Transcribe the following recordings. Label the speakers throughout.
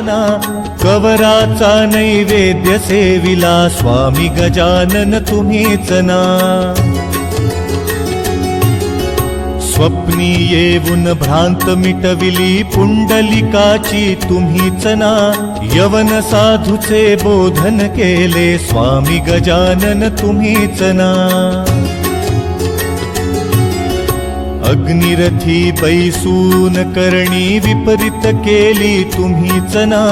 Speaker 1: ना, कवराचा नैवेद्य सेविला स्वामी गजानन तुम्हीच ना. स्वप्नी येऊन भ्रांत मिटविली पुंडलिकाची तुम्हीच ना, यवन साधूचे बोधन केले स्वामी गजानन तुम्हीच ना. अग्निरथी बैसून करणी विपरीत केली तुम्हीच ना,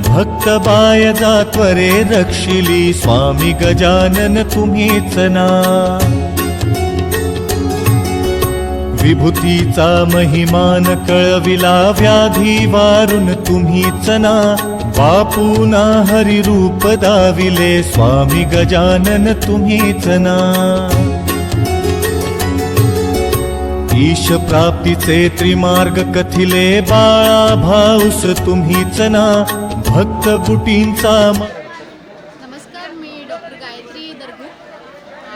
Speaker 1: भक्त बायजा त्वरे रक्षिली स्वामी गजानन तुम्हीच ना. विभूतीचा महिमान कळविला व्याधी वारून तुम्हीच ना, बापूना हरिरूप दाविले स्वामी गजानन तुम्हीच ना. ईश प्राप्तीचे त्रिमार्ग कथिले बाळा भाऊस तुम्हीच ना, भक्त गुटींचा
Speaker 2: नमस्कार, मी डॉक्टर गायत्री दरगू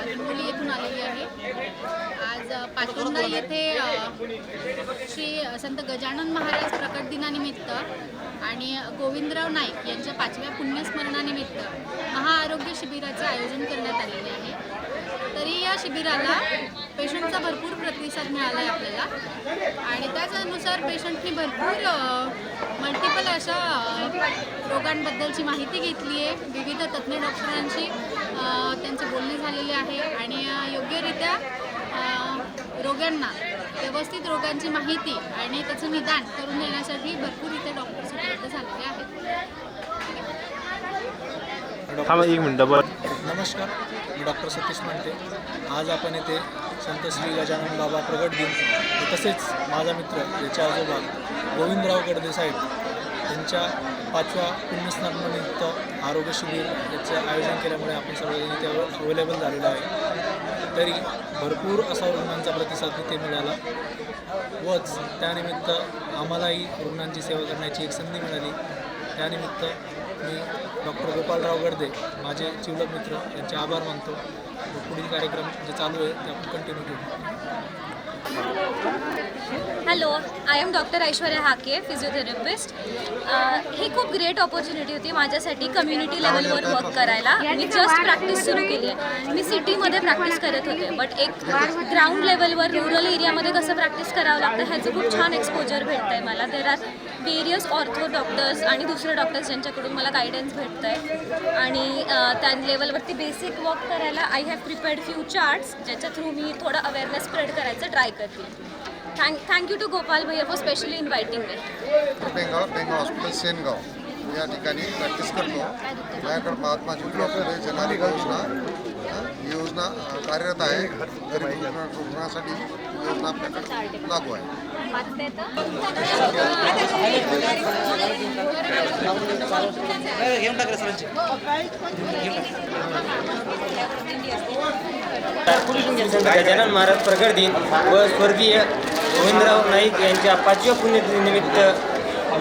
Speaker 2: हिंगोली येथून आलेली आहे. आज पाटुंदा येथे श्री संत गजानन महाराज प्रकट दिनानिमित्त आणि गोविंदराव नाईक यांच्या 5व्या पुण्यस्मरणानिमित्त महाआरोग्य शिबिराचे आयोजन करण्यात आलेले आहे. तरी या शिबिराला पेशंटचा भरपूर प्रतिसाद मिळाला आहे आपल्याला आणि त्याच्यानुसार पेशंटनी भरपूर मल्टिपल अशा रोगांबद्दलची माहिती घेतली आहे. विविध तज्ज्ञ डॉक्टरांशी त्यांचे बोलणे झालेले आहे आणि योग्यरित्या रोग्यांना व्यवस्थित रोगांची माहिती आणि त्याचं निदान करून देण्यासाठी भरपूर इथे डॉक्टर्स उपलब्ध झालेले आहेत.
Speaker 3: नमस्कार, मी डॉक्टर सतीश म्हणते. आज आपण येथे संत श्री गजानन बाबा प्रगट दिन तसेच माझा मित्र याचे आजोबा गोविंदराव गडदे साहेब यांच्या 5व्या पुण्यस्मरणानिमित्त आरोग्य शिबिर याचं आयोजन केल्यामुळे आपण सर्वजण इथे अवेलेबल झालेलो आहे. तरी भरपूर असा रुग्णांचा प्रतिसाद तिथे मिळाला वच त्यानिमित्त आम्हालाही रुग्णांची सेवा करण्याची एक संधी मिळाली. त्यानिमित्त मी डॉक्टर गोपालराव गडदे माझे जिवलग मित्र यांचे आभार मानतो. पुढील कार्यक्रम जे चालू आहे ते आपण कंटिन्यू करू.
Speaker 4: Hello, I am doctor Aishwarya Hake, physiotherapist. ही खूप ग्रेट ऑपॉर्च्युनिटी होती माझ्यासाठी कम्युनिटी लेवलवर वर्क करायला. मी जस्ट प्रॅक्टिस सुरू केली आहे. मी सिटीमध्ये प्रॅक्टिस करत होते, बट एक ग्राउंड लेवलवर रूरल एरियामध्ये कसं प्रॅक्टिस करावं लागतं ह्याचं खूप छान एक्सपोजर भेटतं आहे मला. There are various ortho doctors आणि दुसरे डॉक्टर्स ज्यांच्याकडून मला गायडन्स भेटतं आहे आणि त्या लेवलवरती बेसिक वर्क करायला I have prepared few charts ज्याच्या थ्रू मी थोडं अवेअरनेस स्प्रेड करायचं ट्राय करते. थँक्यू टू गोपाल भैया for specially inviting me.
Speaker 5: Bengaon hospital Sengaon या ठिकाणी प्रॅक्टिस करतो. माझ्याकडे महात्मा ज्योतिराव फुले जनारिक योजना कार्यरत आहे. गरीब रुग्णासाठी योजना आपल्याकडे लागू आहे.
Speaker 6: गजानन महाराज प्रकट दिन व स्वर्गीय गोविंदराव नाईक यांच्या 5व्या पुण्यतिथीनिमित्त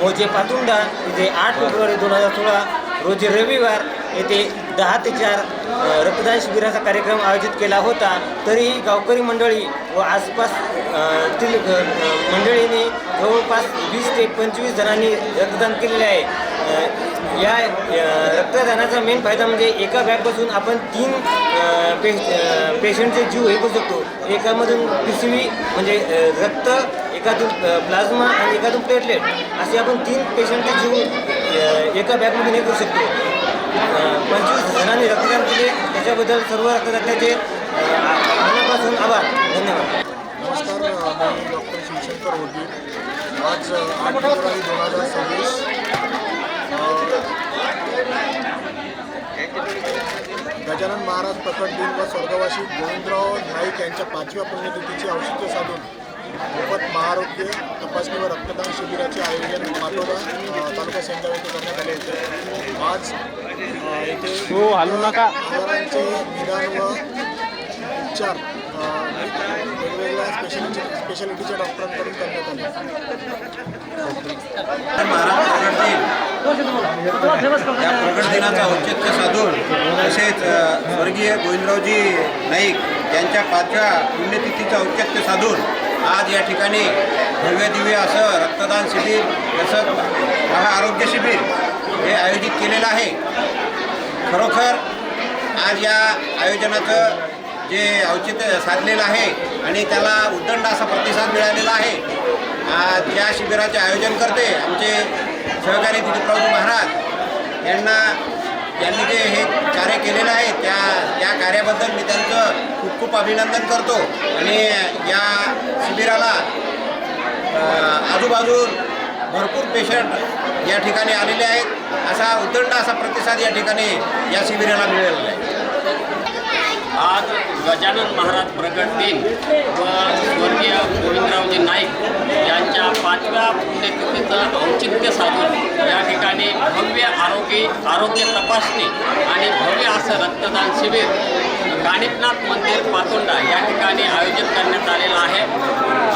Speaker 6: मोजे पातुंडा येथे 8 फेब्रुवारी 2016 रोजी रविवार येथे 10 ते 4 रक्तदान शिबिराचा कार्यक्रम आयोजित केला होता. तरीही गावकरी मंडळी व आसपास मंडळींनी जवळपास 20 ते 25 जणांनी रक्तदान केलेले आहे. या रक्तदानाचा मेन फायदा म्हणजे एका बॅगपासून आपण 3 पेशंटचे जीव हे करू शकतो. एकामधून पिशवी म्हणजे रक्त, एकातून प्लाझ्मा आणि एकातून प्लेटलेट असे आपण 3 पेशंटचे जीव एका बॅगमधून हे करू शकतो. 25 जणांनी रक्तदान केले त्याच्याबद्दल सर्व रक्तदात्याचे मनापासून आभार. धन्यवाद.
Speaker 5: नमस्कार, मी डॉक्टर शिवशंकर होती. आज 8 फेब्रुवारी 2026 गजानन महाराज प्रकट दिन व स्वर्गवासी गोविंदराव नाईक यांच्या 5व्या पुण्यतिथीचे औचित्य साधून मोफत महाआरोग्य तपासणी व रक्तदान शिबिराचे आयोजन पाटोदा तालुका सेनगाव येथे करण्यात आले होते. आज येथे आजारांचे निदान व उपचार वेगवेगळ्या स्पेशालिटीच्या डॉक्टरांकडून करण्यात आले.
Speaker 7: या प्रकट दिनाचा औचित्य साधून तसेच स्वर्गीय गोविंदरावजी नाईक यांच्या 5व्या पुण्यतिथीचं औचित्य साधून आज या ठिकाणी भव्य दिव्य असं रक्तदान शिबिर तसंच महाआरोग्य शिबिर आयोजित केलेलं आहे. खरोखर आज या आयोजनाचं जे औचित्य साधलेलं आहे आणि त्याला उदंड असा प्रतिसाद मिळालेला आहे. आज या शिबिराचे आयोजन करते आमचे सहकारी दिलीपरावजी महाराज यांनी जे हे कार्य केलेलं आहे त्या कार्याबद्दल मी त्यांचं खूप खूप अभिनंदन करतो. आणि या शिबिराला आजूबाजून भरपूर पेशंट या ठिकाणी आलेले आहेत. असा उदंड असा प्रतिसाद या ठिकाणी या शिबिराला मिळालेला आहे.
Speaker 8: आज गजानन महाराज प्रकट दिन व स्वर्गीय गोविंदरावजी नाईक यांच्या 5व्या पुण्यतिथीचं औचित्य साधून या ठिकाणी भव्य आरोग्य तपासणी आणि भव्य असं रक्तदान शिबिर कानिपनाथ मंदिर पातोंडा या ठिकाणी आयोजित करण्यात आलेलं आहे.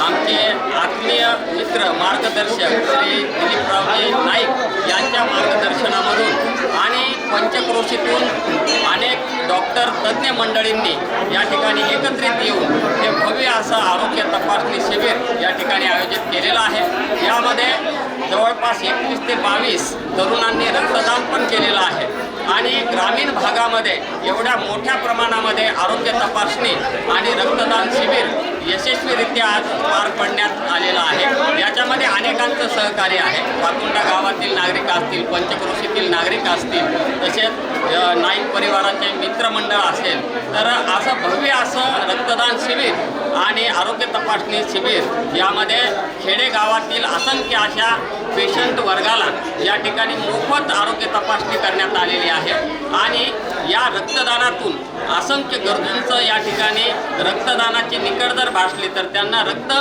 Speaker 8: आमचे आत्मीय मित्र मार्गदर्शक श्री दिलीपरावजी नाईक यांच्या मार्गदर्शनामधून आणि पंचक्रोशीतून अनेक डॉक्टर तज्ज्ञ मंडळींनी या ठिकाणी एकत्रित येऊन हे भव्य असं आरोग्य तपासणी शिबिर या ठिकाणी आयोजित केलेलं आहे. यामध्ये जवळपास 21 ते 22 तरुणांनी रक्तदान पण केलेलं आहे. आणि ग्रामीण भागामध्ये एवढ्या मोठ्या प्रमाणामध्ये आरोग्य तपासणी आणि रक्तदान शिबिर यशस्वीरित्या आज पार पडण्यात आलेलं आहे. याच्यामध्ये अनेकांचं सहकार्य आहे. पातोंडा गावातील नागरिक असतील, पंचक्रोशीतील नागरिक असतील, तसेच नाईक परिवाराचे मित्रमंडळ असेल. तर असं भव्य असं रक्तदान शिबिर आणि आरोग्य तपासणी शिबिर यामध्ये खेडेगावातील असंख्य अशा पेशंट वर्गाला या ठिकाणी मोफत आरोग्य तपासणी करण्यात आलेली आहे. आणि या रक्तदानातून असंख्य गरजूंचं या ठिकाणी रक्तदानाची निकड जर भासली तर त्यांना रक्त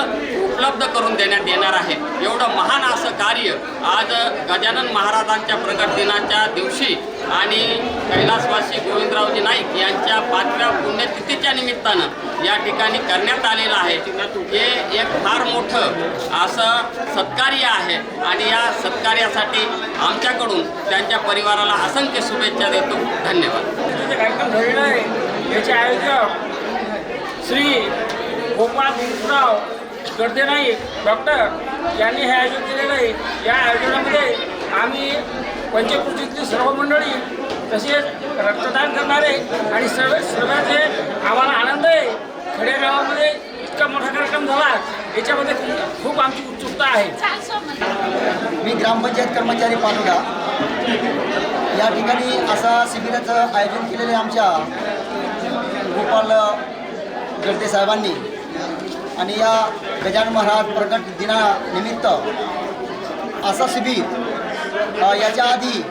Speaker 8: उपलब्ध करून देण्यात येणार आहे. एवढं महान असं कार्य आज गजानन महाराजांच्या प्रकट दिनाच्या दिवशी आणि कैलासवासी गोविंदरावजी नाईक यांच्या 5व्या पुण्यतिथीच्या निमित्तानं या ठिकाणी करण्यात आलेलं आहे. हे एक फार मोठं असं सत्कार्य आहे आणि या सत्कार्यासाठी आमच्याकडून त्यांच्या परिवाराला असंख्य शुभेच्छा देतो. धन्यवाद.
Speaker 9: कार्यक्रम झालेला आहे याचे आयोजक श्री गोपाल दिलीपराव गडदे नाईक डॉक्टर यांनी हे आयोजन केलेलं आहे. या आयोजनामध्ये आम्ही पंचक्रोशीतली सर्व मंडळी तसेच रक्तदान करणारे आणि सर्वांचे आम्हाला आनंद आहे. खेडेगावामध्ये इतका मोठा कार्यक्रम झाला याच्यामध्ये खूप आमची उत्सुकता आहे.
Speaker 10: मी ग्रामपंचायत कर्मचारी पाटोदा या ठिकाणी असा शिबिराचं आयोजन केलेले आमच्या गोपाल गडदे साहेबांनी. आणि या गजानन महाराज प्रकट दिनानिमित्त असा शिबिर याच्या आधी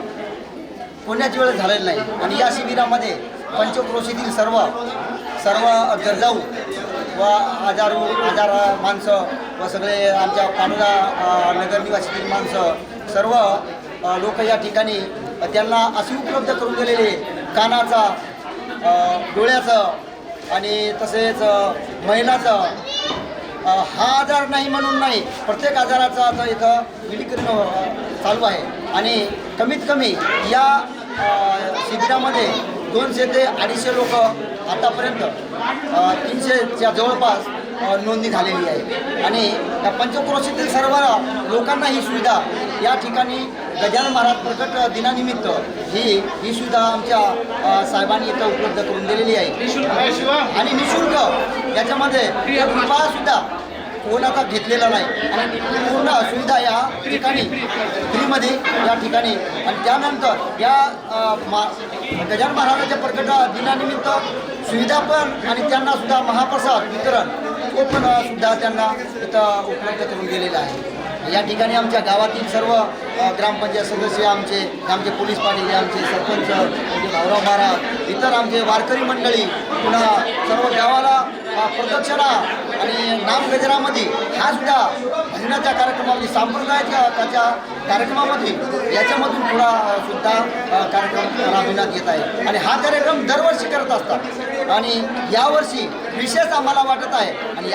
Speaker 10: कोणाची वेळ झालेलं नाही. आणि या शिबिरामध्ये पंचक्रोशीतील सर्व गरजाऊ व आजार माणसं व सगळे आमच्या पाटोदा नगरनिवासीतील माणसं सर्व लोक या ठिकाणी त्यांना अशी उपलब्ध करून दिलेले कानाचा, डोळ्याचं आणि तसेच महिलाचं हा आजार नाही म्हणून नाही, प्रत्येक आजाराचं आता इथं विलीकरण चालू आहे. आणि कमीत कमी या शिबिरामध्ये 200 ते 250 लोक आतापर्यंत 300च्या जवळपास नोंदणी झालेली आहे. आणि या पंचक्रोशीतील सर्व लोकांना ही सुविधा या ठिकाणी गजानन महाराज प्रकट दिनानिमित्त ही सुविधा आमच्या साहेबांनी इथं उपलब्ध करून दिलेली आहे. आणि निःशुल्क याच्यामध्ये रुपयासुद्धा कोणाचा घेतलेला नाही आणि पूर्ण सुविधा या ठिकाणी फ्रीमध्ये या ठिकाणी. आणि त्यानंतर या गजानन महाराजांच्या प्रकट दिनानिमित्त सुविधा पण आणि त्यांना सुद्धा महाप्रसाद वितरण तो पण सुद्धा त्यांना इथं उपलब्ध करून दिलेला आहे. या ठिकाणी आमच्या गावातील सर्व ग्रामपंचायत सदस्य, आमचे पोलीस पाटील, आमचे सरपंच, आमचे भाऊराव महाराज, इतर आमचे वारकरी मंडळी, पुन्हा सर्व गावाला प्रदक्षिणा आणि नामगजरामध्ये हा सुद्धा भजनाच्या कार्यक्रमामध्ये सांप्रदायिकाच्या कार्यक्रमामध्ये याच्यामधून थोडा सुद्धा कार्यक्रम राबविण्यात येत आहे. आणि हा कार्यक्रम दरवर्षी करत असतात आणि यावर्षी विशेष आम्हाला वाटत आहे. आणि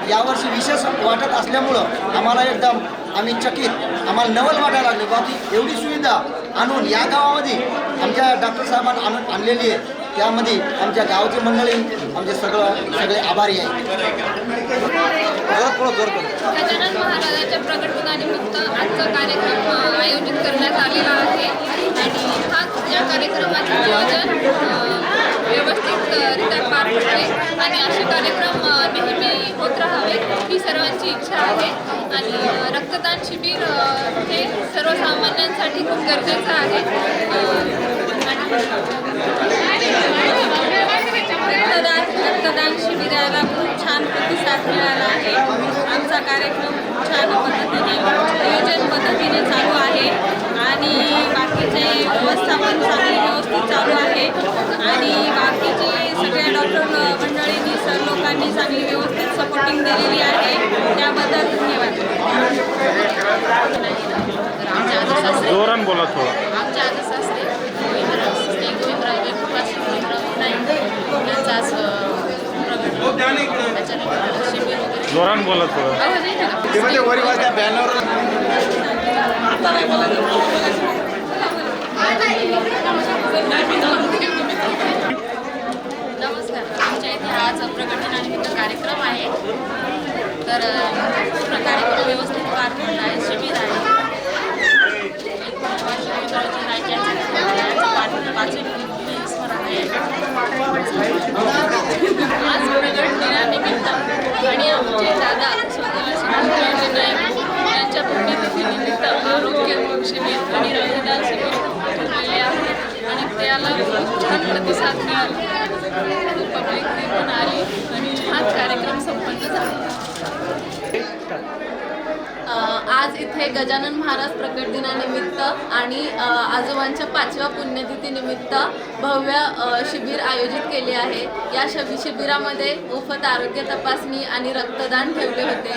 Speaker 10: यावर्षी विशेष वाटत असल्यामुळं आम्हाला एकदम आम्ही चकित, आम्हाला नवल वाटायला लागले बाकी एवढी सुविधा आणून या गावामध्ये आमच्या डॉक्टर साहेबांनी आणलेली आहे. त्यामध्ये आमच्या गावची मंडळी आमचे सगळे आभारी आहेत.
Speaker 2: गजानन महाराजांच्या प्रकट दिनानिमित्त आजचा कार्यक्रम आयोजित करण्यात आलेला आहे. कार्यक्रमाचे नियोजन व्यवस्थितरित्या पार पडले आणि असे कार्यक्रम नेहमी होत राहावे ही सर्वांची इच्छा आहे. आणि रक्तदान शिबिर हे सर्वसामान्यांसाठी खूप गरजेचं आहे. रक्तदान शिबिराला खूप छान प्रतिसाद मिळाला आहे. आमचा कार्यक्रम खूप छान पद्धतीने नियोजन पद्धतीने चालू आहे आणि बाकीचे व्यवस्थापन चांगली व्यवस्थित चालू आहे आणि बाकीचे सगळ्या डॉक्टर मंडळींनी सर लोकांनी चांगली व्यवस्थित सपोर्टिंग दिलेली आहे. त्याबद्दल धन्यवाद.
Speaker 11: जोरान बोला थोडं.
Speaker 2: आमचे आजसासरे गोविंदराव यांचा आज शिबिर वगैरे
Speaker 11: जोरान बोला थोडं.
Speaker 2: नमस्कार. आमच्या इथे आज प्रकट दिनानिमित्त कार्यक्रम आहे. तर पूर्ण कार्यक्रम व्यवस्थित पार पडला आहे. शिबिर आहे. आज प्रकट दिनानिमित्त आणि आमचे दादा स्वर्गवासी गोविंदरावजी नाईक यांच्या पुण्यतिथीनिमित्त आरोग्य शिबिर आणि रक्तदान शिबिर ठेवलेले आहे आणि त्याला खूप छान प्रतिसाद मिळाला. खूप पब्लिक पण आली आणि छान कार्यक्रम संपन्न झाला. आज इथे गजानन महाराज प्रकट दिनानिमित्त आणि आजोबांच्या 5व्या पुण्यतिथीनिमित्त भव्य शिबिर आयोजित केले आहे. या शिबिरामध्ये मोफत आरोग्य तपासणी आणि रक्तदान ठेवले होते.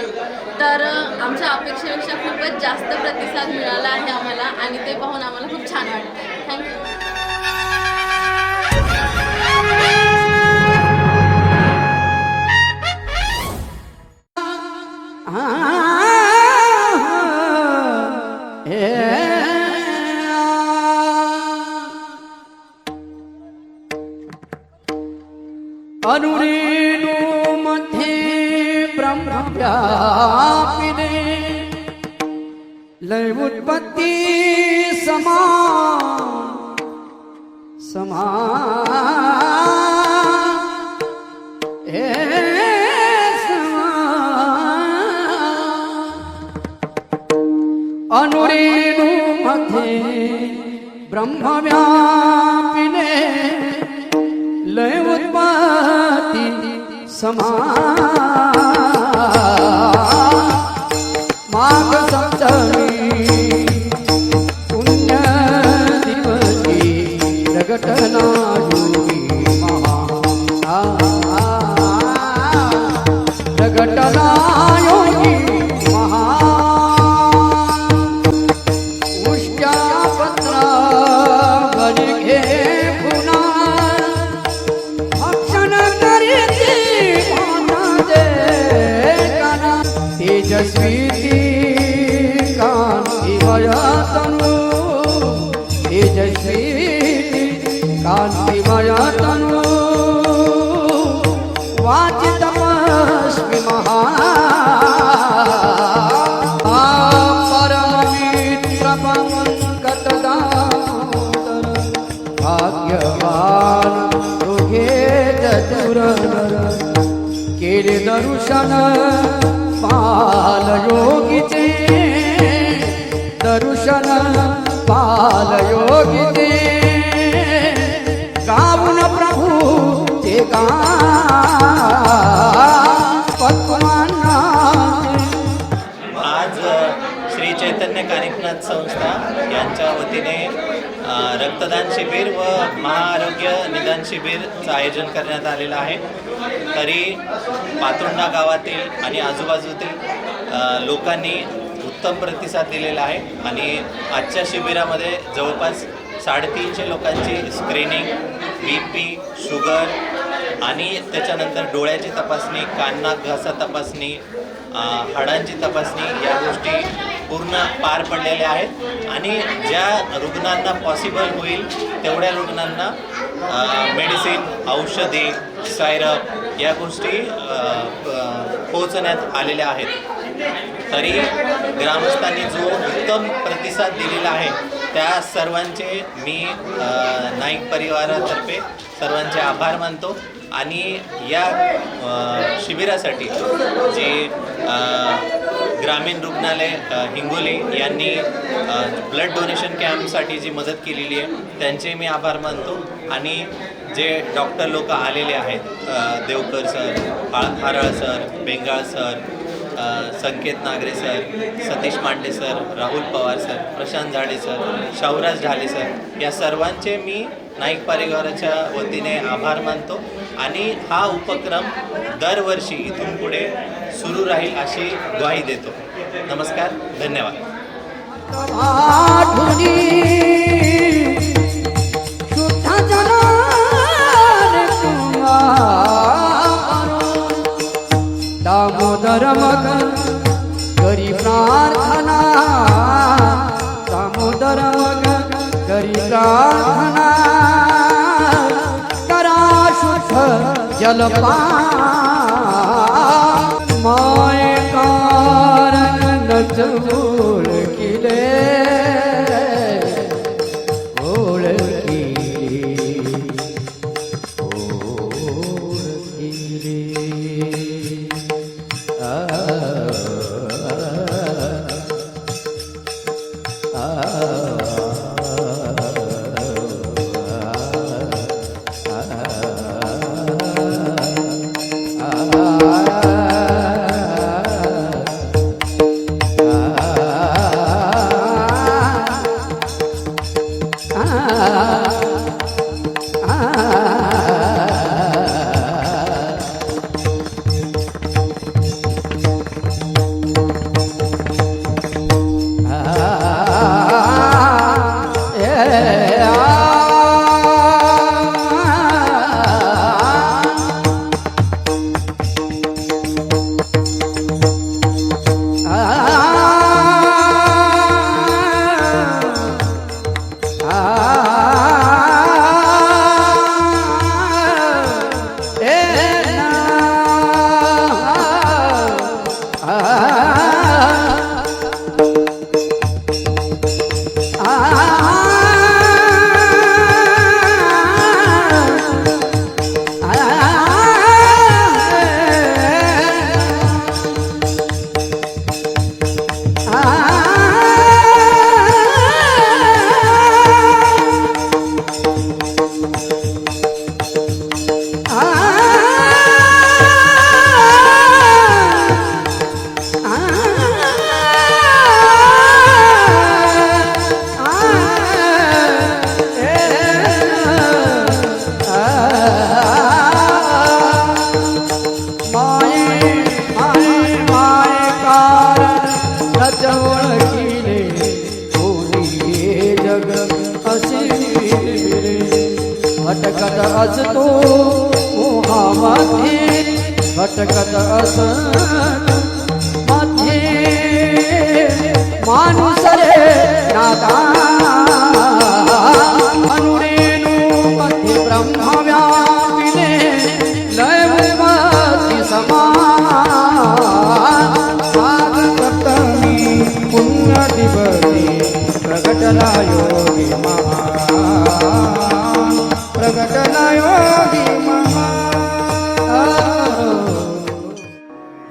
Speaker 2: तर आमच्या अपेक्षेपेक्षा खूपच जास्त प्रतिसाद मिळाला आहे आम्हाला आणि ते पाहून आम्हाला खूप छान वाटतं. थँक्यू.
Speaker 12: अनुरेणु मध्ये ब्रह्मव्यापिने लय उत्पत्ति समा हे समा अनुरेणु मध्ये ब्रह्मव्यापिने लय उत्पत्ति समा माघ सप्तमी पुण्य दिवसी प्रगटना योगी महा प्रगटना योगी महा उष्ट्यापत्र बलिघे तेजस्वी कांतिमय तनु तेजस्वी कांतिमय तनु वाचितमस्मि महा परममित्र पंकतदामोदर भाग्यवान दोघे चतुरनर केले दर्शन बालयोगिते दर्शन बालयोगिते गाऊन प्रभू ते
Speaker 13: आज श्री चैतन्य कानिकनाथ संस्था यांच्या वतीने रक्तदान शिबिर व महाआरोग्य निदान शिबिरचं आयोजन करण्यात आलेलं आहे. तरी पातोंडा गावातील आणि आजूबाजूतील लोकांनी उत्तम प्रतिसाद दिलेला आहे आणि आजच्या शिबिरामध्ये जवळपास 350 लोकांची स्क्रीनिंग, BP, शुगर आणि त्याच्यानंतर डोळ्याची तपासणी, कान नाक घसा तपासणी, हाडांची तपासणी या गोष्टी पूर्ण पार पडलेल्या आहेत आणि ज्या रुग्णांना पॉसिबल होईल तेवढ्या रुग्णांना मेडिसिन, औषधे, सायरप या गोष्टी पोहोचण्यात आलेल्या आहेत. तरी ग्रामस्थांनी जो उत्तम प्रतिसाद दिलेला आहे त्या सर्वांचे मी नाईक परिवारातर्फे सर्वांचे आभार मानतो आणि या शिबिरासाठी जे ग्रामीण रुग्णालय हिंगोली यांनी ब्लड डोनेशन कॅम्पसाठी जी मदत केलेली आहे त्यांचे मी आभार मानतो आणि जे डॉक्टर लोक आलेले आहेत देवकर सर, हारळ सर, बेंगाळ सर, संकेत नागरे सर, सतीश मांडे सर, राहुल पवार सर, प्रशांत झाडे सर, शाहूराज ढाले सर या सर्वांचे मी नाईक परिवाराच्या वतीने आभार मानतो आणि हा उपक्रम दरवर्षी इथून पुढे सुरू राहील अशी ग्वाही देतो. नमस्कार, धन्यवाद.
Speaker 12: दामोदर मगन करी प्रार्थना, दामोदर मगन करी प्रार्थना, करा शुद्ध जलपान, माय कारण नचवूळ किले भटकत असतो मोहामध्ये, भटकत असत मध्ये माणूस रे नादान, अनुरेणू मध्ये ब्रह्म व्यापिले लय उन्मत्ती समान, भागवतमी पुण्यदिवसी प्रगटला योगी महान, प्रगटला योगी महान.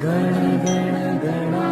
Speaker 12: गण गण गणात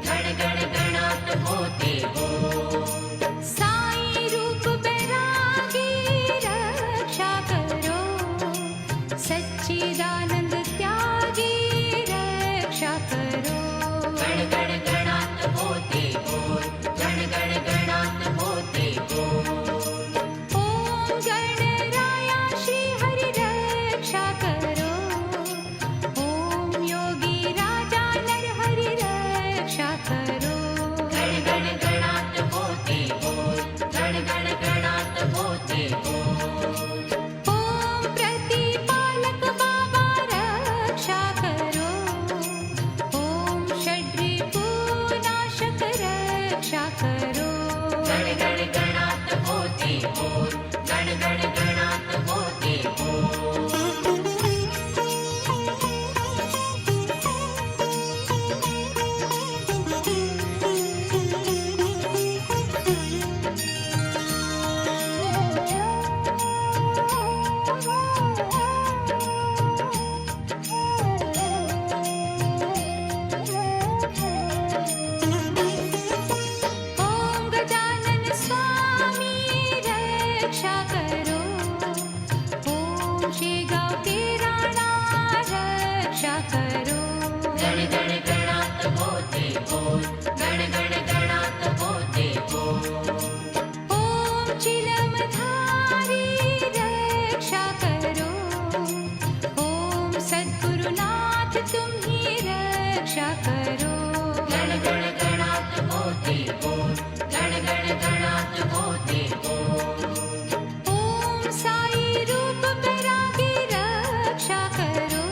Speaker 14: गण गण गणात होते बोल.
Speaker 12: गण गण गणात होते बोल गण गण गणात होते बोल
Speaker 4: ओम गजानन स्वामी रक्षा करो ओम शेगाव किराणा रक्षा करो
Speaker 12: गण गण गणात होते बोल गण गण गणात होते बोल
Speaker 4: ओम चिलमधारी रक्षा करो ओम सद्गुरुनाथ तुम्ही रक्षा करो
Speaker 12: गण गण गणात होते बोल गण गण गणात होते बोल
Speaker 4: ओम साई रूप परागी रक्षा करो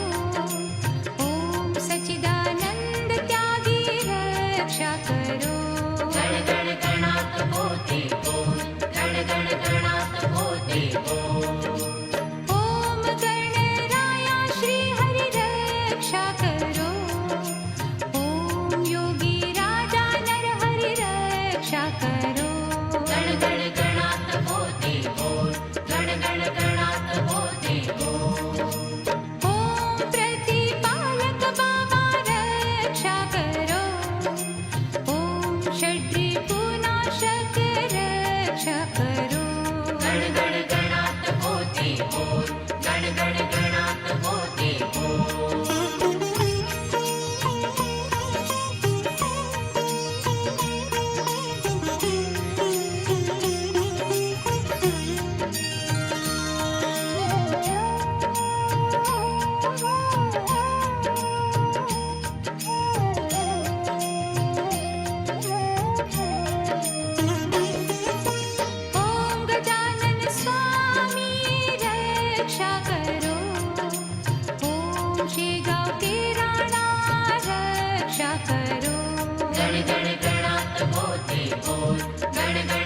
Speaker 4: ओम सच्चिदानंद त्यागी रक्षा करो
Speaker 12: गण गण गणात होते बोल गण गण गणात होते बोल
Speaker 4: ओम गणराया श्री हरि रक्षा करो ओम योगी राजा नर हरि रक्षा करो
Speaker 12: गण गण गणात होते बोल गण गण गणात होते बोल
Speaker 4: ओम प्रतिपालक बाबा रक्षा करो ओम षड्री पुनाशक रक्षा करो
Speaker 12: गण गण गणात होते बोल गण गण गणात होते बोल
Speaker 4: ओम गजानन स्वामी रक्षा करो ओम शेगाव किराणा रक्षा करो
Speaker 12: गण गण गणात होते बोल गण गण